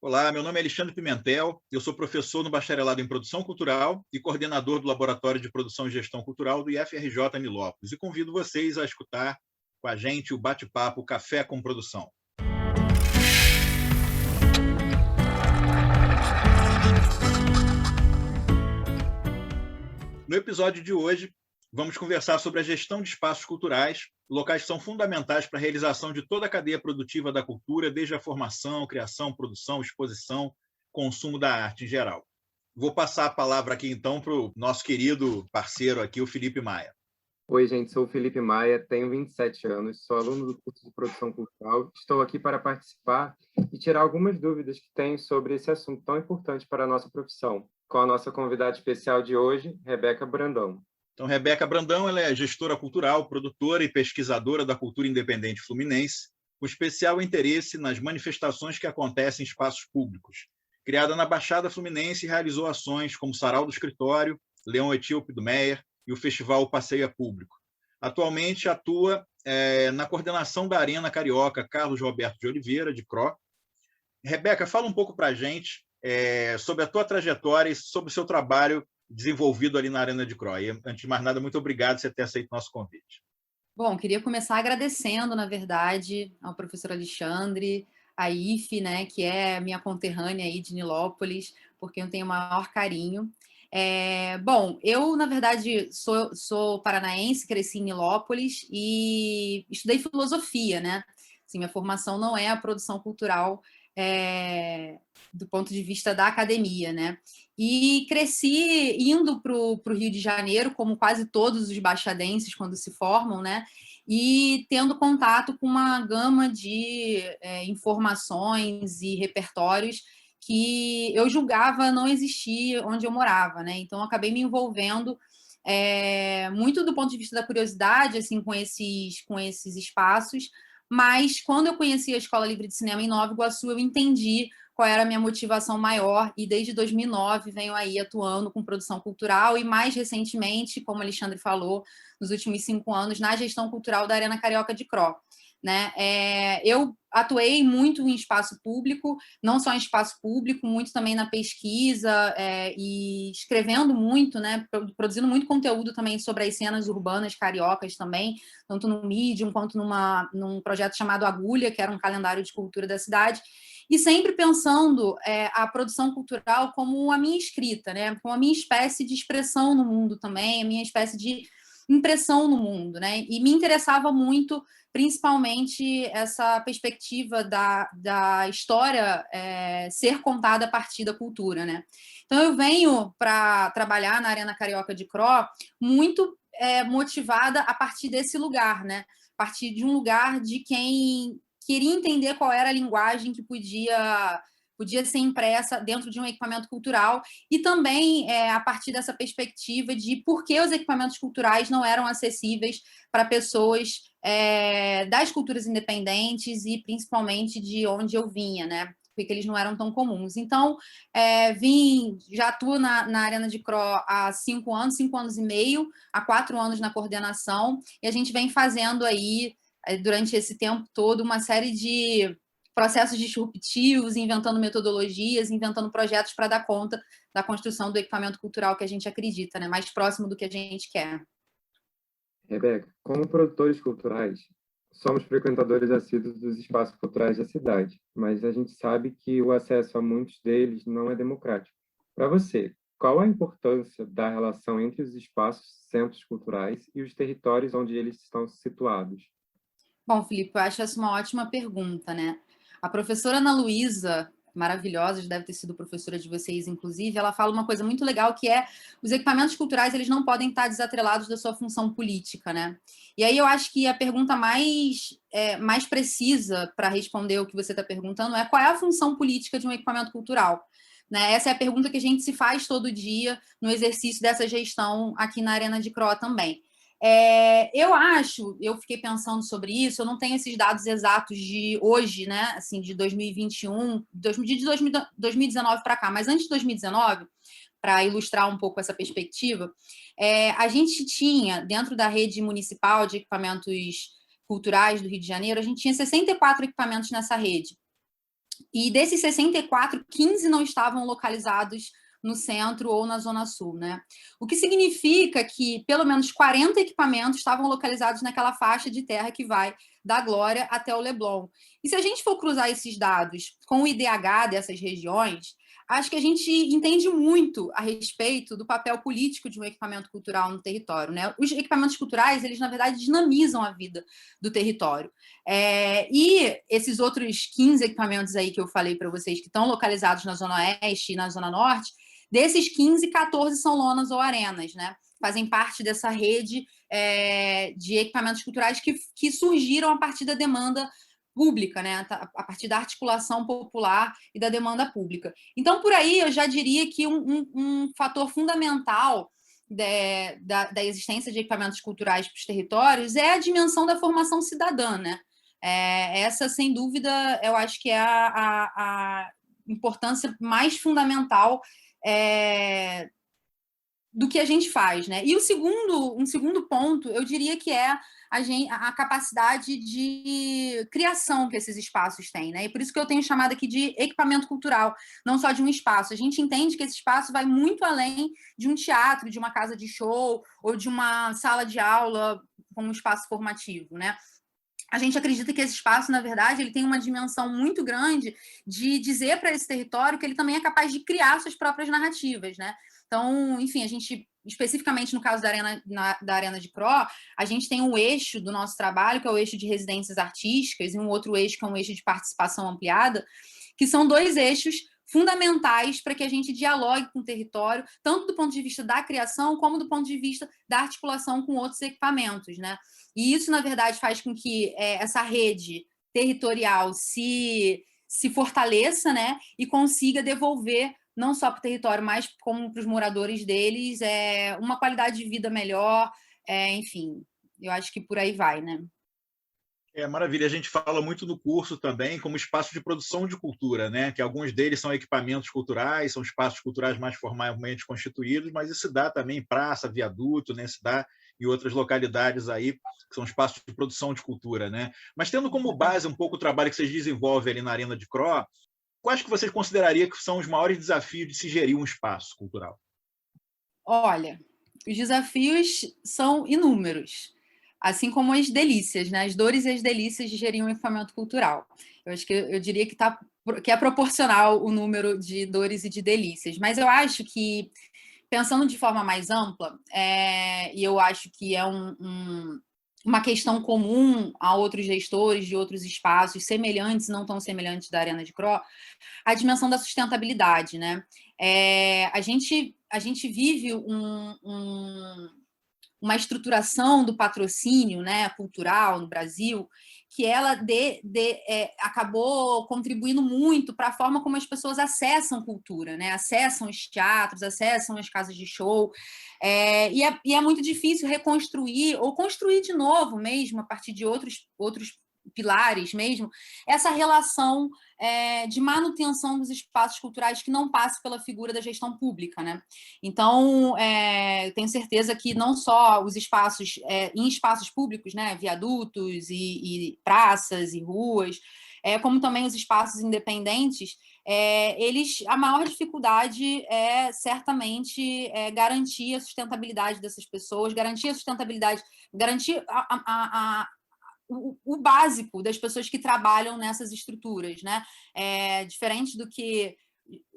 Olá, meu nome é Alexandre Pimentel, eu sou professor no Bacharelado em Produção Cultural e coordenador do Laboratório de Produção e Gestão Cultural do IFRJ Nilópolis, e convido vocês a escutar com a gente o bate-papo Café com Produção. No episódio de hoje, vamos conversar sobre a gestão de espaços culturais, locais que são fundamentais para a realização de toda a cadeia produtiva da cultura, desde a formação, criação, produção, exposição, consumo da arte em geral. Vou passar a palavra aqui, então, para o nosso querido parceiro aqui, o Felipe Maia. Oi, gente, sou o Felipe Maia, tenho 27 anos, sou aluno do curso de Produção Cultural, estou aqui para participar e tirar algumas dúvidas que tenho sobre esse assunto tão importante para a nossa profissão, com a nossa convidada especial de hoje, Rebeca Brandão. Então, Rebeca Brandão, ela é gestora cultural, produtora e pesquisadora da cultura independente fluminense, com especial interesse nas manifestações que acontecem em espaços públicos. Criada na Baixada Fluminense, realizou ações como Sarau do Escritório, Leão Etíope do Meyer e o Festival Passeio a Público. Atualmente atua na coordenação da Arena Carioca Carlos Roberto de Oliveira, de CRO. Rebeca, fala um pouco para a gente sobre a tua trajetória e sobre o seu trabalho desenvolvido ali na Arena de CRO. E, antes de mais nada, muito obrigado por você ter aceito o nosso convite. Bom, queria começar agradecendo, na verdade, ao professor Alexandre, a IFE, né, que é minha conterrânea aí de Nilópolis, porque eu tenho o maior carinho. Bom, eu, na verdade, sou paranaense, cresci em Nilópolis e estudei filosofia, né? Assim, minha formação não é a produção cultural do ponto de vista da academia, né? E cresci indo para o Rio de Janeiro, como quase todos os baixadenses quando se formam, né? E tendo contato com uma gama de informações e repertórios que eu julgava não existir onde eu morava, né? Então, eu acabei me envolvendo muito do ponto de vista da curiosidade, assim, com esses espaços, mas quando eu conheci a Escola Livre de Cinema em Nova Iguaçu, eu entendi qual era a minha motivação maior, e desde 2009 venho aí atuando com produção cultural e, mais recentemente, como o Alexandre falou, nos últimos 5 anos, na gestão cultural da Arena Carioca de CRO. Né? Eu atuei muito em espaço público, não só em espaço público, muito também na pesquisa e escrevendo muito, né? Produzindo muito conteúdo também sobre as cenas urbanas cariocas também, tanto no Medium quanto num projeto chamado Agulha, que era um calendário de cultura da cidade, e sempre pensando a produção cultural como a minha escrita, né? Como a minha espécie de expressão no mundo também, a minha espécie de impressão no mundo, né? E me interessava muito, principalmente, essa perspectiva da história ser contada a partir da cultura, né? Então, eu venho para trabalhar na Arena Carioca de CRO muito motivada a partir desse lugar, né? A partir de um lugar de quem queria entender qual era a linguagem que podia ser impressa dentro de um equipamento cultural, e também a partir dessa perspectiva de por que os equipamentos culturais não eram acessíveis para pessoas das culturas independentes e principalmente de onde eu vinha, né? Porque eles não eram tão comuns. Então, já atuo na Arena de CRO há 5 anos, 5 anos e meio, há 4 anos na coordenação, e a gente vem fazendo aí, durante esse tempo todo, uma série de processos disruptivos, inventando metodologias, inventando projetos para dar conta da construção do equipamento cultural que a gente acredita, né? Mais próximo do que a gente quer. Rebeca, como produtores culturais, somos frequentadores assíduos dos espaços culturais da cidade, mas a gente sabe que o acesso a muitos deles não é democrático. Para você, qual a importância da relação entre os espaços, centros culturais e os territórios onde eles estão situados? Bom, Felipe, eu acho essa uma ótima pergunta, né? A professora Ana Luísa, maravilhosa, já deve ter sido professora de vocês, inclusive, ela fala uma coisa muito legal, que é os equipamentos culturais, eles não podem estar desatrelados da sua função política, né? E aí eu acho que a pergunta mais precisa para responder o que você está perguntando é: qual é a função política de um equipamento cultural? Né? Essa é a pergunta que a gente se faz todo dia no exercício dessa gestão aqui na Arena de CRO também. Eu fiquei pensando sobre isso, eu não tenho esses dados exatos de hoje, né, assim, de 2021, de 2019 para cá, mas antes de 2019, para ilustrar um pouco essa perspectiva, a gente tinha, dentro da rede municipal de equipamentos culturais do Rio de Janeiro, a gente tinha 64 equipamentos nessa rede. E desses 64, 15 não estavam localizados no centro ou na zona sul, né? O que significa que pelo menos 40 equipamentos estavam localizados naquela faixa de terra que vai da Glória até o Leblon. E se a gente for cruzar esses dados com o IDH dessas regiões, acho que a gente entende muito a respeito do papel político de um equipamento cultural no território, né? Os equipamentos culturais, eles, na verdade, dinamizam a vida do território. E esses outros 15 equipamentos aí que eu falei para vocês, que estão localizados na Zona Oeste e na Zona Norte, desses 15, 14 são lonas ou arenas, né? Fazem parte dessa rede de equipamentos culturais que surgiram a partir da demanda pública, né? A partir da articulação popular e da demanda pública. Então, por aí, eu já diria que um fator fundamental da existência de equipamentos culturais para os territórios é a dimensão da formação cidadã, né? Essa, sem dúvida, eu acho que é a importância mais fundamental do que a gente faz, né? E um segundo ponto, eu diria que é a capacidade de criação que esses espaços têm, né? E por isso que eu tenho chamado aqui de equipamento cultural, não só de um espaço. A gente entende que esse espaço vai muito além de um teatro, de uma casa de show ou de uma sala de aula como um espaço formativo, né? A gente acredita que esse espaço, na verdade, ele tem uma dimensão muito grande de dizer para esse território que ele também é capaz de criar suas próprias narrativas, né? Então, enfim, a gente, especificamente no caso da Arena de Cro, a gente tem um eixo do nosso trabalho, que é o eixo de residências artísticas, e um outro eixo, que é um eixo de participação ampliada, que são dois eixos fundamentais para que a gente dialogue com o território, tanto do ponto de vista da criação, como do ponto de vista da articulação com outros equipamentos, né? E isso, na verdade, faz com que essa rede territorial se fortaleça, né? E consiga devolver, não só para o território, mas como para os moradores deles, uma qualidade de vida melhor, enfim, eu acho que por aí vai, né? Maravilha. A gente fala muito no curso também como espaço de produção de cultura, né? Que alguns deles são equipamentos culturais, são espaços culturais mais formalmente constituídos, mas isso se dá também em praça, viaduto, né? Se dá em outras localidades aí, que são espaços de produção de cultura, né? Mas tendo como base um pouco o trabalho que vocês desenvolvem ali na Arena de Cro, quais que vocês considerariam que são os maiores desafios de se gerir um espaço cultural? Olha, os desafios são inúmeros, assim como as delícias, né? As dores e as delícias de gerir um equipamento cultural. Eu acho que eu diria que é proporcional o número de dores e de delícias, mas eu acho que, pensando de forma mais ampla, e eu acho que é uma questão comum a outros gestores de outros espaços semelhantes e não tão semelhantes da Arena de Cro, a dimensão da sustentabilidade, né? A gente vive uma estruturação do patrocínio, né, cultural no Brasil, que ela acabou contribuindo muito para a forma como as pessoas acessam cultura, né? Acessam os teatros, acessam as casas de show, e é muito difícil reconstruir ou construir de novo mesmo, a partir de outros pilares mesmo, essa relação de manutenção dos espaços culturais que não passe pela figura da gestão pública, né? Então, eu tenho certeza que não só os espaços, em espaços públicos, né, viadutos e praças e ruas, como também os espaços independentes, a maior dificuldade é certamente garantir a sustentabilidade dessas pessoas, garantir a sustentabilidade, garantir o básico das pessoas que trabalham nessas estruturas, né? Diferente do que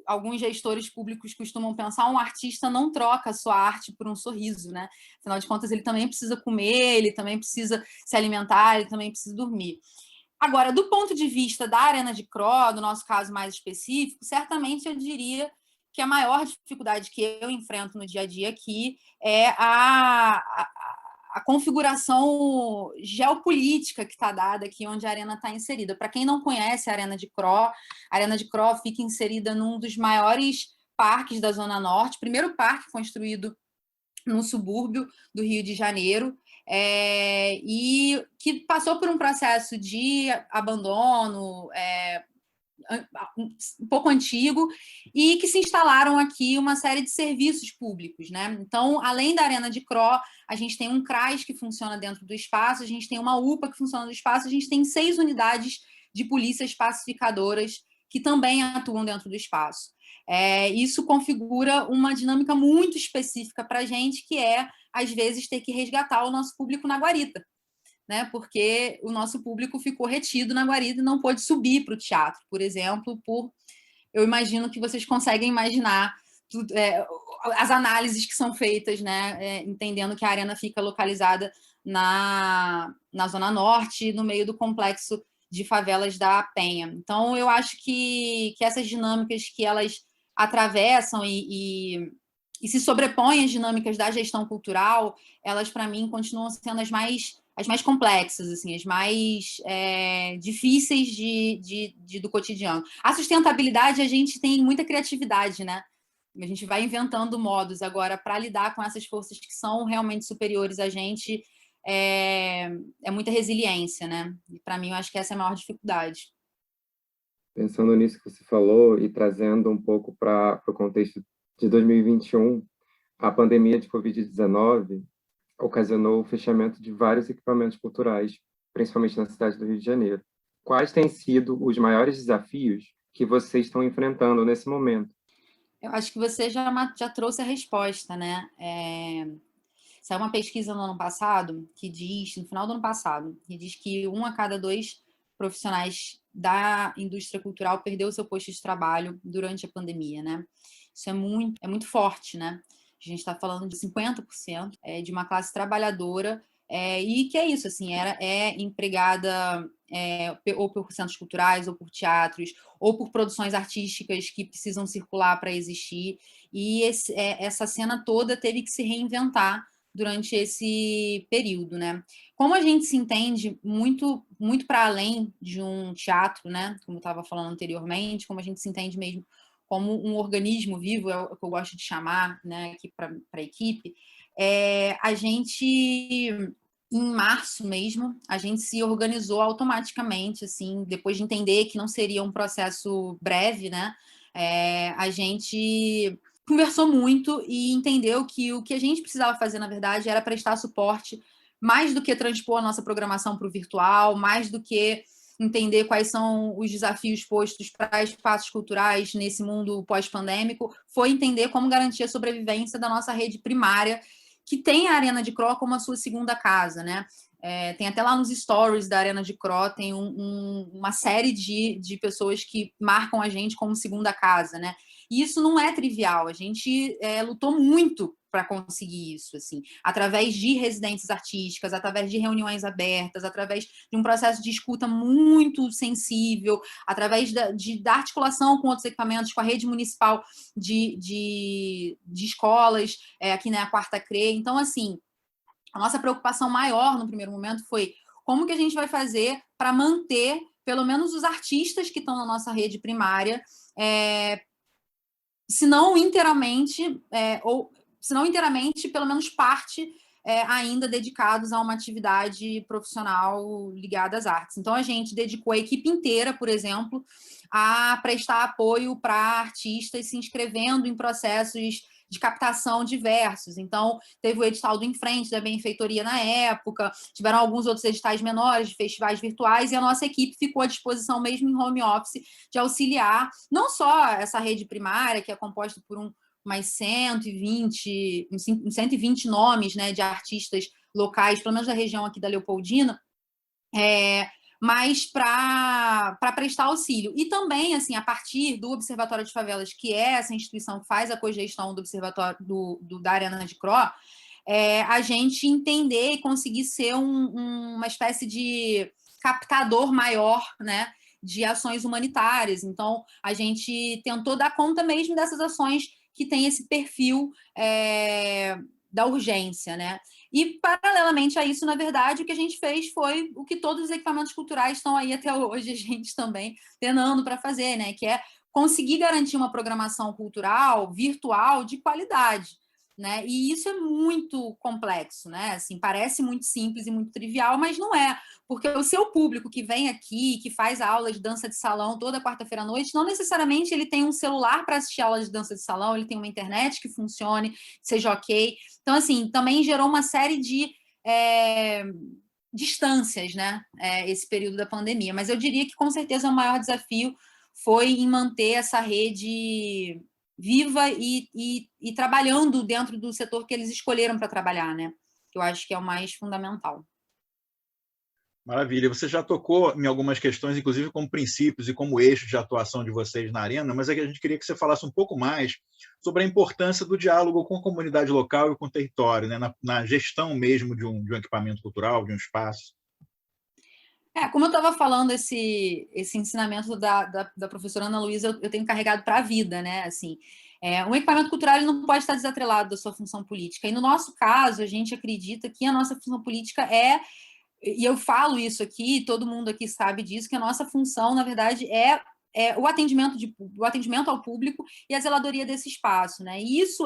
alguns gestores públicos costumam pensar, um artista não troca a sua arte por um sorriso, né? Afinal de contas, ele também precisa comer, ele também precisa se alimentar, ele também precisa dormir. Agora, do ponto de vista da Arena de Cro, do nosso caso mais específico, certamente eu diria que a maior dificuldade que eu enfrento no dia a dia aqui é a configuração geopolítica que está dada aqui onde a Arena está inserida. Para quem não conhece a Arena de Cro fica inserida num dos maiores parques da Zona Norte, primeiro parque construído no subúrbio do Rio de Janeiro, e que passou por um processo de abandono um pouco antigo, e que se instalaram aqui uma série de serviços públicos, né? Então, além da Arena de Cro, a gente tem um CRAS que funciona dentro do espaço, a gente tem uma UPA que funciona no espaço, a gente tem 6 unidades de polícias pacificadoras que também atuam dentro do espaço. Isso configura uma dinâmica muito específica para a gente, que é, às vezes, ter que resgatar o nosso público na guarita, né? Porque o nosso público ficou retido na guarita e não pôde subir para o teatro, por exemplo, eu imagino que vocês conseguem imaginar as análises que são feitas, né? Entendendo que a arena fica localizada na Zona Norte, no meio do complexo de favelas da Penha. Então, eu acho que essas dinâmicas que elas atravessam e se sobrepõem às dinâmicas da gestão cultural, elas, para mim, continuam sendo as mais complexas, assim, as mais difíceis do cotidiano. A sustentabilidade, a gente tem muita criatividade, né? A gente vai inventando modos. Agora, para lidar com essas forças que são realmente superiores a gente, é muita resiliência, né? E, para mim, eu acho que essa é a maior dificuldade. Pensando nisso que você falou e trazendo um pouco para o contexto de 2021, a pandemia de Covid-19 ocasionou o fechamento de vários equipamentos culturais, principalmente na cidade do Rio de Janeiro. Quais têm sido os maiores desafios que vocês estão enfrentando nesse momento? Eu acho que você já trouxe a resposta, né? Saiu uma pesquisa no ano passado que diz, no final do ano passado, que diz que 1 a cada 2 profissionais da indústria cultural perdeu o seu posto de trabalho durante a pandemia, né? Isso é muito forte, né? A gente está falando de 50% de uma classe trabalhadora e que é isso, assim, é empregada ou por centros culturais, ou por teatros, ou por produções artísticas que precisam circular para existir. E essa cena toda teve que se reinventar durante esse período, né? Como a gente se entende muito para além de um teatro, né? Como eu estava falando anteriormente, como a gente se entende mesmo como um organismo vivo, é o que eu gosto de chamar, né, aqui para a equipe, a gente, em março mesmo, a gente se organizou automaticamente, assim, depois de entender que não seria um processo breve, né? A gente conversou muito e entendeu que o que a gente precisava fazer, na verdade, era prestar suporte, mais do que transpor a nossa programação para o virtual, mais do que entender quais são os desafios postos para espaços culturais nesse mundo pós-pandêmico, foi entender como garantir a sobrevivência da nossa rede primária, que tem a Arena de Cro como a sua segunda casa, né? Tem até lá nos stories da Arena de Cro, tem uma série de pessoas que marcam a gente como segunda casa, né? E isso não é trivial, a gente lutou muito para conseguir isso, assim, através de residências artísticas, através de reuniões abertas, através de um processo de escuta muito sensível, através da articulação com outros equipamentos, com a rede municipal de escolas, aqui na Quarta CRE. Então, assim, a nossa preocupação maior no primeiro momento foi como que a gente vai fazer para manter pelo menos os artistas que estão na nossa rede primária, se não inteiramente, pelo menos parte ainda dedicados a uma atividade profissional ligada às artes. Então, a gente dedicou a equipe inteira, por exemplo, a prestar apoio para artistas se inscrevendo em processos de captação diversos. Então, teve o edital do Em Frente, da Benfeitoria na época, tiveram alguns outros editais menores de festivais virtuais, e a nossa equipe ficou à disposição, mesmo em home office, de auxiliar não só essa rede primária, que é composta por mais 120 nomes, né, de artistas locais, pelo menos da região aqui da Leopoldina, mas para prestar auxílio. E também, assim, a partir do Observatório de Favelas, que é essa instituição que faz a cogestão do Observatório da Arena de Cro, a gente entender e conseguir ser uma espécie de captador maior, né, de ações humanitárias. Então, a gente tentou dar conta mesmo dessas ações que têm esse perfil da urgência, né? E, paralelamente a isso, na verdade, o que a gente fez foi o que todos os equipamentos culturais estão aí até hoje, a gente também penando para fazer, né? Que é conseguir garantir uma programação cultural virtual de qualidade, né? E isso é muito complexo, né? Assim, parece muito simples e muito trivial, mas não é, porque o seu público que vem aqui, que faz aula de dança de salão toda quarta-feira à noite, não necessariamente ele tem um celular para assistir aula de dança de salão, ele tem uma internet que funcione, seja ok. Então, assim, também gerou uma série de distâncias, né? Esse período da pandemia. Mas eu diria que, com certeza, o maior desafio foi em manter essa rede viva e trabalhando dentro do setor que eles escolheram para trabalhar, né? Que eu acho que é o mais fundamental. Maravilha. Você já tocou em algumas questões, inclusive como princípios e como eixo de atuação de vocês na Arena, mas é que a gente queria que você falasse um pouco mais sobre a importância do diálogo com a comunidade local e com o território, né? Na gestão mesmo de um equipamento cultural, de um espaço. Como eu estava falando, esse ensinamento da professora Ana Luísa, eu tenho carregado para a vida, né? Assim, um equipamento cultural ele não pode estar desatrelado da sua função política. E no nosso caso, a gente acredita que a nossa função política e eu falo isso aqui, todo mundo aqui sabe disso, que a nossa função, na verdade, é o atendimento ao público e a zeladoria desse espaço, né? E isso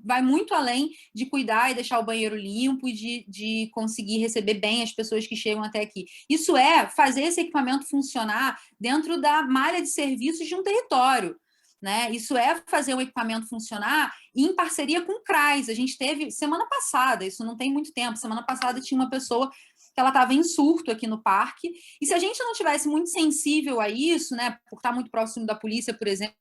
vai muito além de cuidar e deixar o banheiro limpo e de conseguir receber bem as pessoas que chegam até aqui. Isso é fazer esse equipamento funcionar dentro da malha de serviços de um território. Né? Isso é fazer o equipamento funcionar em parceria com o CRAS. A gente teve semana passada, isso não tem muito tempo, semana passada tinha uma pessoa que ela estava em surto aqui no parque, e se a gente não tivesse muito sensível a isso, né, por estar muito próximo da polícia, por exemplo,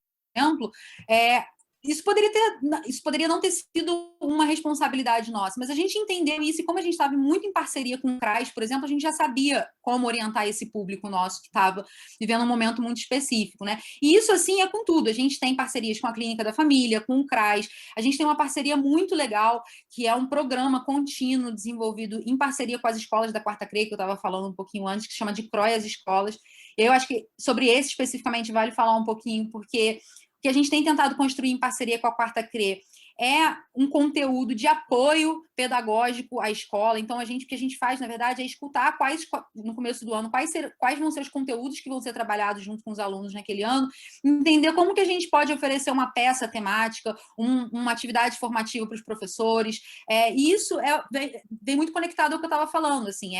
isso poderia não ter sido uma responsabilidade nossa, mas a gente entendeu isso, e como a gente estava muito em parceria com o CRAS, por exemplo, a gente já sabia como orientar esse público nosso que estava vivendo um momento muito específico, né? E isso, assim, é com tudo. A gente tem parcerias com a Clínica da Família, com o CRAS, a gente tem uma parceria muito legal, que é um programa contínuo desenvolvido em parceria com as escolas da Quarta CRE, que eu estava falando um pouquinho antes, que chama de CROI as Escolas. E eu acho que sobre esse especificamente vale falar um pouquinho, porque que a gente tem tentado construir em parceria com a Quarta CRE é um conteúdo de apoio pedagógico à escola. Então, o que a gente faz, na verdade, é escutar no começo do ano, quais vão ser os conteúdos que vão ser trabalhados junto com os alunos naquele ano, entender como que a gente pode oferecer uma peça temática, uma atividade formativa para os professores. E isso vem muito conectado ao que eu estava falando, assim,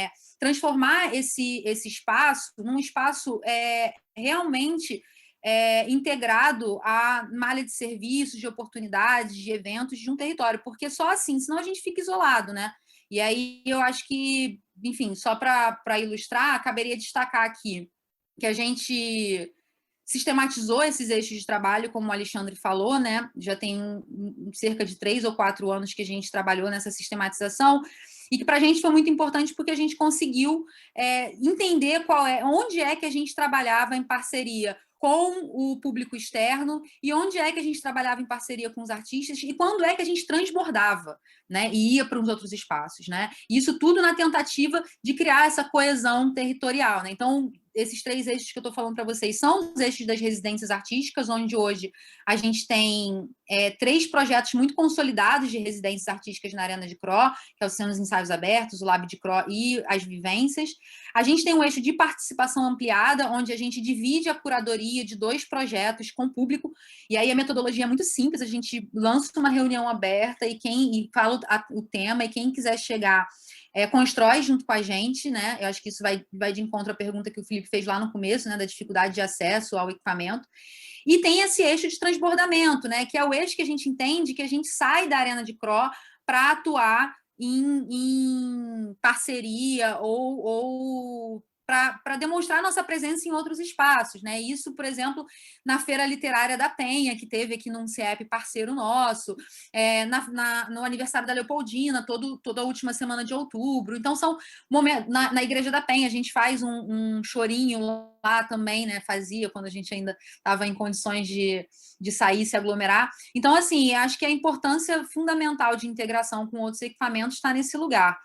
transformar esse espaço num espaço realmente integrado à malha de serviços, de oportunidades, de eventos de um território, porque só assim, senão a gente fica isolado, né? E aí eu acho que, enfim, só para ilustrar, caberia destacar aqui que a gente sistematizou esses eixos de trabalho, como o Alexandre falou, né? Já tem cerca de 3 ou 4 anos que a gente trabalhou nessa sistematização, e que para a gente foi muito importante porque a gente conseguiu entender onde é que a gente trabalhava em parceria com o público externo e onde é que a gente trabalhava em parceria com os artistas e quando é que a gente transbordava, né, e ia para os outros espaços, né? Isso tudo na tentativa de criar essa coesão territorial, né? Então, esses 3 eixos que eu estou falando para vocês são os eixos das residências artísticas, onde hoje a gente tem 3 projetos muito consolidados de residências artísticas na Arena de Cro, que é o Cenas Ensaios Abertos, o Lab de Cro e as Vivências. A gente tem um eixo de participação ampliada, onde a gente divide a curadoria de 2 projetos com o público, e aí a metodologia é muito simples, a gente lança uma reunião aberta e fala o tema, e quem quiser chegar constrói junto com a gente, né? Eu acho que isso vai de encontro à pergunta que o Felipe fez lá no começo, né? Da dificuldade de acesso ao equipamento. E tem esse eixo de transbordamento, né? Que é o eixo que a gente entende que a gente sai da Arena de Cro para atuar em parceria ou para demonstrar nossa presença em outros espaços, né? Isso, por exemplo, na Feira Literária da Penha, que teve aqui num CIEP parceiro nosso, no aniversário da Leopoldina, toda a última semana de outubro. Então, são momentos. Na Igreja da Penha, a gente faz um chorinho lá também, né? Fazia quando a gente ainda estava em condições de sair e se aglomerar. Então, assim, acho que a importância fundamental de integração com outros equipamentos está nesse lugar.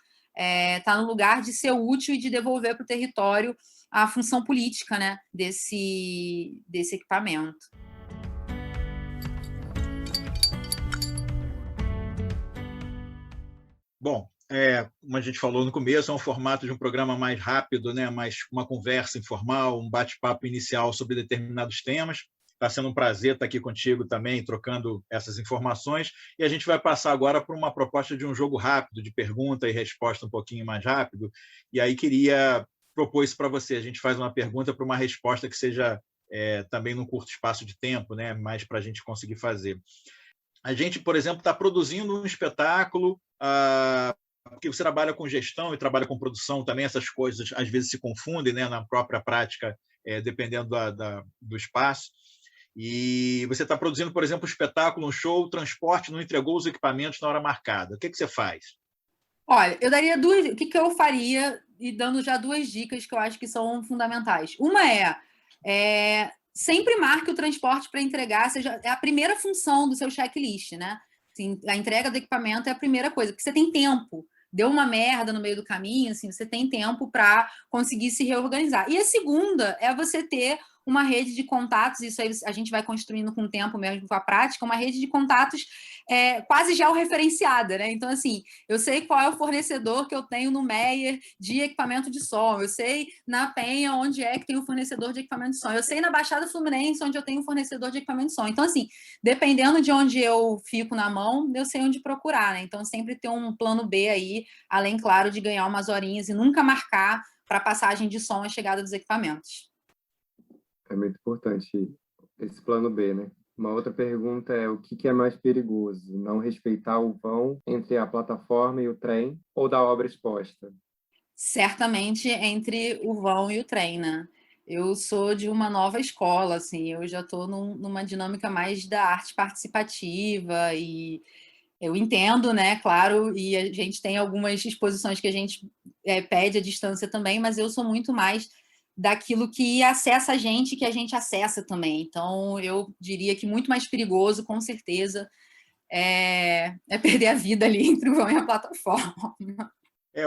Está no lugar de ser útil e de devolver para o território a função política, né, desse equipamento. Bom, como a gente falou no começo, é um formato de um programa mais rápido, né, mais uma conversa informal, um bate-papo inicial sobre determinados temas. Está sendo um prazer estar aqui contigo também, trocando essas informações. E a gente vai passar agora para uma proposta de um jogo rápido, de pergunta e resposta um pouquinho mais rápido. E aí queria propor isso para você. A gente faz uma pergunta para uma resposta que seja também num curto espaço de tempo, né? Mais para a gente conseguir fazer. A gente, por exemplo, está produzindo um espetáculo, porque você trabalha com gestão e trabalha com produção também, essas coisas às vezes se confundem, né, na própria prática dependendo do espaço. E você está produzindo, por exemplo, um espetáculo, um show, o transporte não entregou os equipamentos na hora marcada. O que você faz? Olha, eu daria duas. O que eu faria, e dando já duas dicas que eu acho que são fundamentais. Uma sempre marque o transporte para entregar, é a primeira função do seu checklist, né? Assim, a entrega do equipamento é a primeira coisa, porque você tem tempo. Deu uma merda no meio do caminho, assim, você tem tempo para conseguir se reorganizar. E a segunda é você ter uma rede de contatos, isso aí a gente vai construindo com o tempo mesmo, com a prática, uma rede de contatos quase georreferenciada, né? Então, assim, eu sei qual é o fornecedor que eu tenho no Meyer de equipamento de som, eu sei na Penha onde é que tem o fornecedor de equipamento de som, eu sei na Baixada Fluminense onde eu tenho um fornecedor de equipamento de som. Então, assim, dependendo de onde eu fico na mão, eu sei onde procurar, né? Então, sempre ter um plano B aí, além, claro, de ganhar umas horinhas e nunca marcar para passagem de som a chegada dos equipamentos. É muito importante esse plano B, né? Uma outra pergunta é o que é mais perigoso? Não respeitar o vão entre a plataforma e o trem ou da obra exposta? Certamente entre o vão e o trem, né? Eu sou de uma nova escola, assim, eu já estou numa dinâmica mais da arte participativa e eu entendo, né, claro, e a gente tem algumas exposições que a gente pede à distância também, mas eu sou muito mais daquilo que acessa a gente, que a gente acessa também. Então, eu diria que muito mais perigoso, com certeza, é perder a vida ali entre o vão e a plataforma.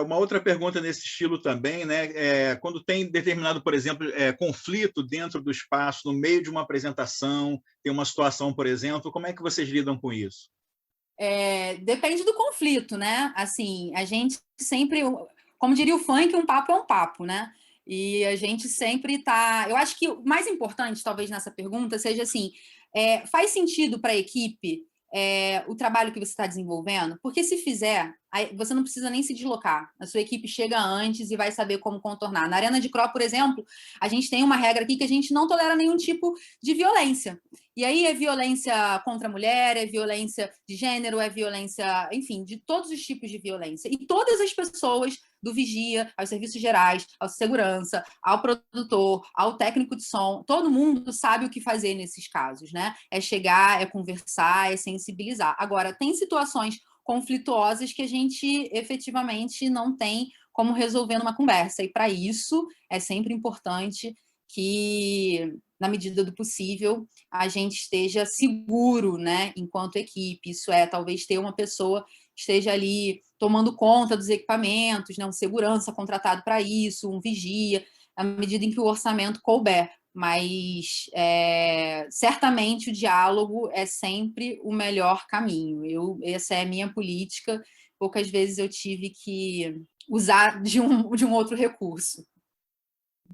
Uma outra pergunta nesse estilo também, né? Quando tem determinado, por exemplo, conflito dentro do espaço, no meio de uma apresentação, tem uma situação, por exemplo, como é que vocês lidam com isso? Depende do conflito, né? Assim, a gente sempre, como diria o funk, um papo é um papo, né? E a gente sempre tá. Eu acho que o mais importante, talvez, nessa pergunta seja assim: faz sentido para a equipe o trabalho que você está desenvolvendo? Porque se fizer, aí você não precisa nem se deslocar. A sua equipe chega antes e vai saber como contornar. Na Arena de Cro, por exemplo, a gente tem uma regra aqui que a gente não tolera nenhum tipo de violência. E aí é violência contra a mulher, é violência de gênero, é violência, enfim, de todos os tipos de violência. E todas as pessoas, do vigia, aos serviços gerais, ao segurança, ao produtor, ao técnico de som, todo mundo sabe o que fazer nesses casos, né? É chegar, é conversar, é sensibilizar. Agora, tem situações conflituosas que a gente efetivamente não tem como resolver numa conversa. E para isso é sempre importante que, na medida do possível, a gente esteja seguro, né, enquanto equipe. Isso talvez ter uma pessoa que esteja ali tomando conta dos equipamentos, né, um segurança contratado para isso, um vigia, à medida em que o orçamento couber. Mas certamente o diálogo é sempre o melhor caminho. Essa é a minha política. Poucas vezes eu tive que usar de um outro recurso.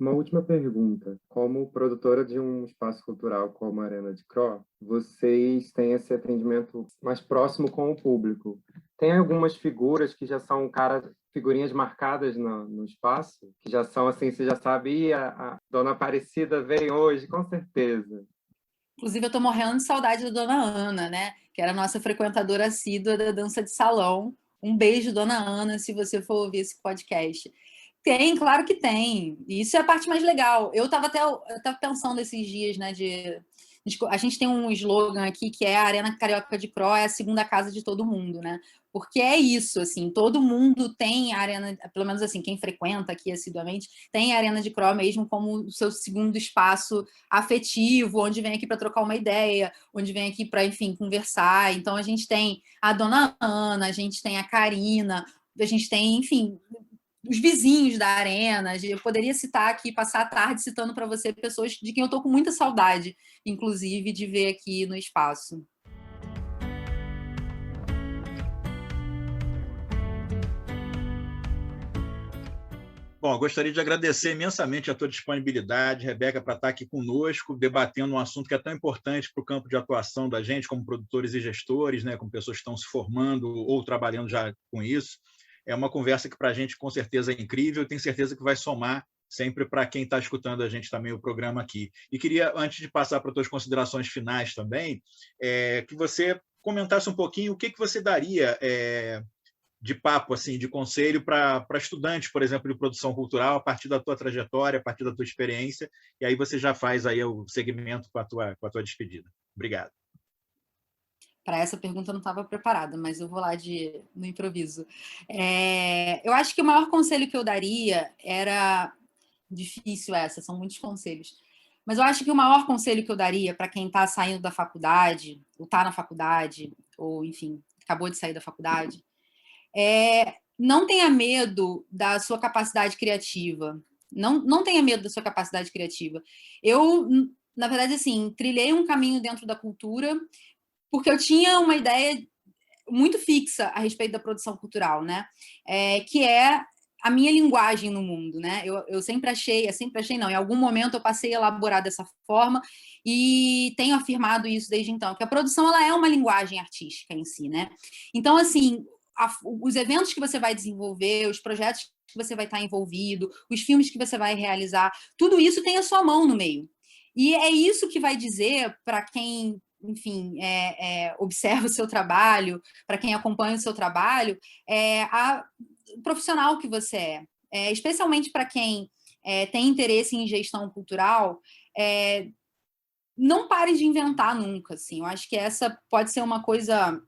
Uma última pergunta. Como produtora de um espaço cultural como a Arena de Cro, vocês têm esse atendimento mais próximo com o público. Tem algumas figuras que já são figurinhas marcadas no espaço, que já são assim, você já sabe, a Dona Aparecida vem hoje, com certeza. Inclusive, eu estou morrendo de saudade da Dona Ana, né? Que era a nossa frequentadora assídua da dança de salão. Um beijo, Dona Ana, se você for ouvir esse podcast. Tem, claro que tem. E isso é a parte mais legal. Eu estava pensando esses dias, né? A gente tem um slogan aqui que é a Arena Carioca de Cro é a segunda casa de todo mundo, né? Porque é isso, assim, todo mundo tem a Arena, pelo menos assim, quem frequenta aqui assiduamente, tem a Arena de Cro mesmo como o seu segundo espaço afetivo, onde vem aqui para trocar uma ideia, onde vem aqui para, enfim, conversar. Então a gente tem a Dona Ana, a gente tem a Karina, a gente tem, enfim, os vizinhos da Arena. Eu poderia citar aqui, passar a tarde citando para você pessoas de quem eu estou com muita saudade, inclusive, de ver aqui no espaço. Bom, eu gostaria de agradecer imensamente a tua disponibilidade, Rebeca, para estar aqui conosco, debatendo um assunto que é tão importante para o campo de atuação da gente, como produtores e gestores, né, como pessoas que estão se formando ou trabalhando já com isso. É uma conversa que para a gente, com certeza, é incrível e tenho certeza que vai somar sempre para quem está escutando a gente também o programa aqui. E queria, antes de passar para as tuas considerações finais também, que você comentasse um pouquinho o que você daria de papo, assim, de conselho para estudantes, por exemplo, de produção cultural, a partir da tua trajetória, a partir da tua experiência, e aí você já faz aí o segmento com a tua despedida. Obrigado. Para essa pergunta eu não estava preparada, mas eu vou lá no improviso. Eu acho que o maior conselho que eu daria era... Difícil essa, são muitos conselhos. Mas eu acho que o maior conselho que eu daria para quem está saindo da faculdade, ou está na faculdade, ou, enfim, acabou de sair da faculdade, não tenha medo da sua capacidade criativa. Não tenha medo da sua capacidade criativa. Eu, na verdade, assim, trilhei um caminho dentro da cultura porque eu tinha uma ideia muito fixa a respeito da produção cultural, né? Que é a minha linguagem no mundo, né? Eu sempre achei não, em algum momento eu passei a elaborar dessa forma e tenho afirmado isso desde então, que a produção ela é uma linguagem artística em si, né? Então, assim, os eventos que você vai desenvolver, os projetos que você vai estar envolvido, os filmes que você vai realizar, tudo isso tem a sua mão no meio. E é isso que vai dizer para quem, enfim, observa o seu trabalho, para quem acompanha o seu trabalho, o profissional que você é. Especialmente para quem tem interesse em gestão cultural, não pare de inventar nunca. Assim. Eu acho que essa pode ser uma coisa,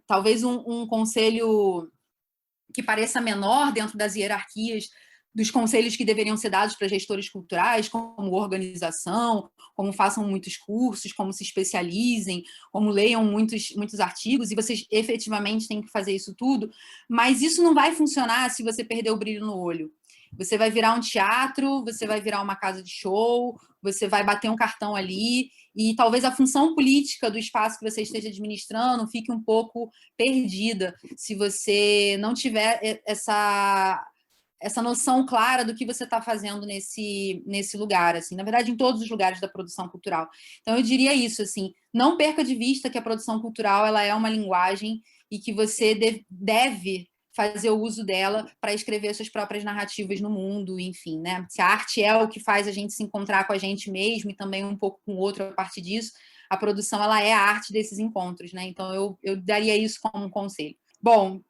talvez um conselho que pareça menor dentro das hierarquias dos conselhos que deveriam ser dados para gestores culturais, como organização, como façam muitos cursos, como se especializem, como leiam muitos artigos, e vocês efetivamente têm que fazer isso tudo, mas isso não vai funcionar se você perder o brilho no olho. Você vai virar um teatro, você vai virar uma casa de show, você vai bater um cartão ali, e talvez a função política do espaço que você esteja administrando fique um pouco perdida se você não tiver essa noção clara do que você está fazendo nesse lugar, assim, na verdade, em todos os lugares da produção cultural. Então, eu diria isso, assim, não perca de vista que a produção cultural ela é uma linguagem e que você deve fazer o uso dela para escrever suas próprias narrativas no mundo, enfim, né? Se a arte é o que faz a gente se encontrar com a gente mesmo e também um pouco com o outro a partir disso, a produção ela é a arte desses encontros, né? Então, eu daria isso como um conselho. Bom,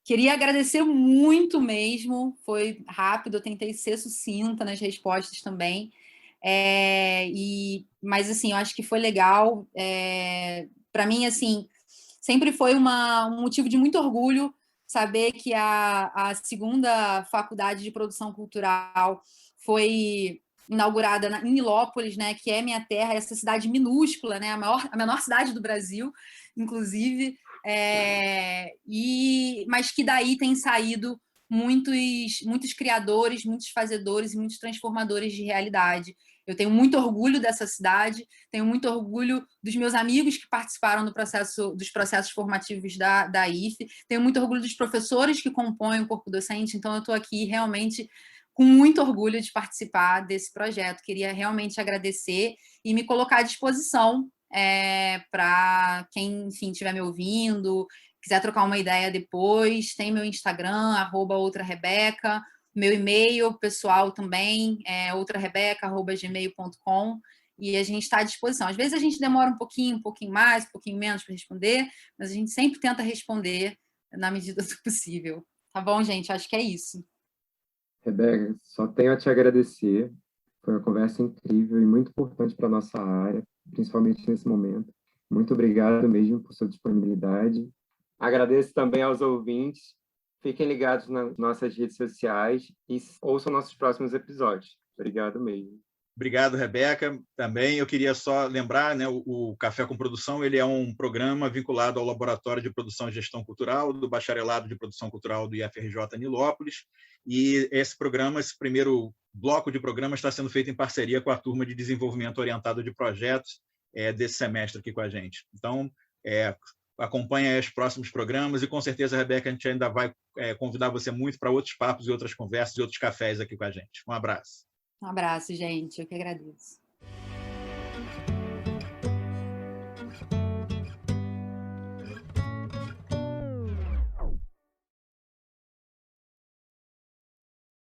queria agradecer muito mesmo, foi rápido, eu tentei ser sucinta nas respostas também, mas assim, eu acho que foi legal. Para mim, assim, sempre foi um motivo de muito orgulho saber que a segunda faculdade de produção cultural foi inaugurada em Nilópolis, né, que é minha terra, essa cidade minúscula, né, a menor cidade do Brasil, inclusive, mas que daí tem saído muitos criadores, muitos fazedores e muitos transformadores de realidade. Eu tenho muito orgulho dessa cidade, tenho muito orgulho dos meus amigos que participaram dos processos formativos da IFE, tenho muito orgulho dos professores que compõem o corpo docente, então eu estou aqui realmente com muito orgulho de participar desse projeto. Queria realmente agradecer e me colocar à disposição para quem, enfim, estiver me ouvindo, quiser trocar uma ideia depois, tem meu Instagram, @outrarebeca, meu e-mail pessoal também, outrarebeca@gmail.com, e a gente está à disposição. Às vezes a gente demora um pouquinho mais, um pouquinho menos para responder, mas a gente sempre tenta responder na medida do possível. Tá bom, gente? Acho que é isso. Rebeca, só tenho a te agradecer. Foi uma conversa incrível e muito importante para a nossa área, principalmente nesse momento. Muito obrigado mesmo por sua disponibilidade. Agradeço também aos ouvintes. Fiquem ligados nas nossas redes sociais e ouçam nossos próximos episódios. Obrigado mesmo. Obrigado, Rebeca. Também eu queria só lembrar, né, o Café com Produção ele é um programa vinculado ao Laboratório de Produção e Gestão Cultural do Bacharelado de Produção Cultural do IFRJ Nilópolis. E esse programa, esse primeiro bloco de programa está sendo feito em parceria com a turma de desenvolvimento orientado de projetos desse semestre aqui com a gente. Então, acompanhe os próximos programas e, com certeza, Rebeca, a gente ainda vai convidar você muito para outros papos e outras conversas e outros cafés aqui com a gente. Um abraço. Um abraço, gente. Eu que agradeço.